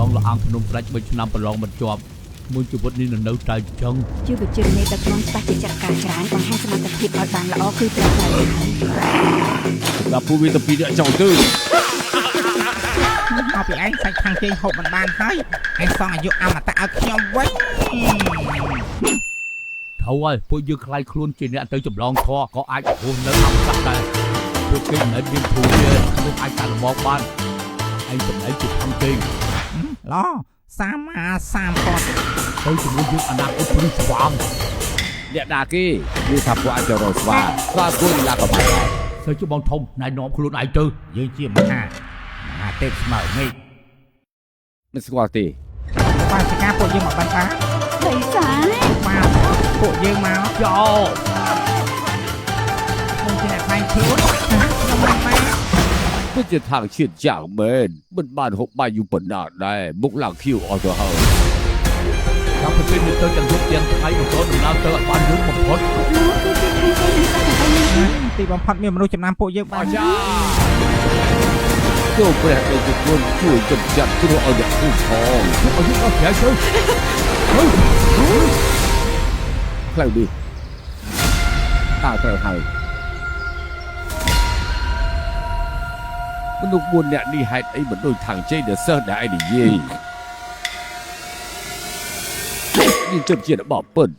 ឡងលអាងភ្នំផ្ដាច់3ឆ្នាំប្រឡងមិនជាប់មួយជីវិតនេះនៅតែចឹងជីវជាតិនៃដឹកនាំស្ដេចជាចាត់ការច្រើនបង្ហាញសមត្ថភាពឲ្យបានល្អគឺត្រូវតែដល់ពូវាទៅពីអ្នកចង់ទៅអស់ពីឯងសាច់ខាងជើងហូបមិនបានហើយឯងសងអាយុអមតៈឲ្យខ្ញុំវិញត្រូវហើយពួកយើងខ្លាចខ្លួនជាអ្នកទៅចម្លងធរក៏អាចរស់នៅអមតៈដែរពួកគេមិនមានធូរទេពួកអាចកាត់លំបានឯងចំណែកជាខាងជើងឡសាមាសាមពតទៅជាមួយយើងអនាគតព្រឹស្វាងអ្នកណាគេគឺថាពួកអាចរកស្វាគួរលាក់ក៏បានដែរទៅជាបងធំណៃនាំខ្លួនឯងទៅយើងជាមហាទេពស្មើមេឃមិនស្គាល់ទេបានចការពួកយើងមកបានបាទបិសាបាទពួកយើងមកចូលខ្ញុំជាអ្នកខ្លាញ់ខ្លួនខ្ញុំមិនមែនពិតជាทางជាតិយ៉ាងមែនមិនបានហូបបាយយូរប៉ុណ្ណាដែរមុខឡើងខៀវអស់ទៅហើយតាមប្រទេសនេះទៅទាំងយប់ទាំងថ្ងៃបន្តដំណើរទៅឲ្យបានយូរបំផុតទីបំផុតមានមនុស្សចំណាំពួកយើងបានចាទូព្រះឯកជនជួយកំចាត់គ្រោះឲ្យអ្នកភូមិផងឲ្យយើងអត់ប្រែទៅផ្លូវនេះត្រូវហើយមនុស្ស4នាក់នេះហេតុអីមិនដូចທາງជ័យដែលសិស្សដែលឯងនិយាយនេះជិតជារបស់ពិត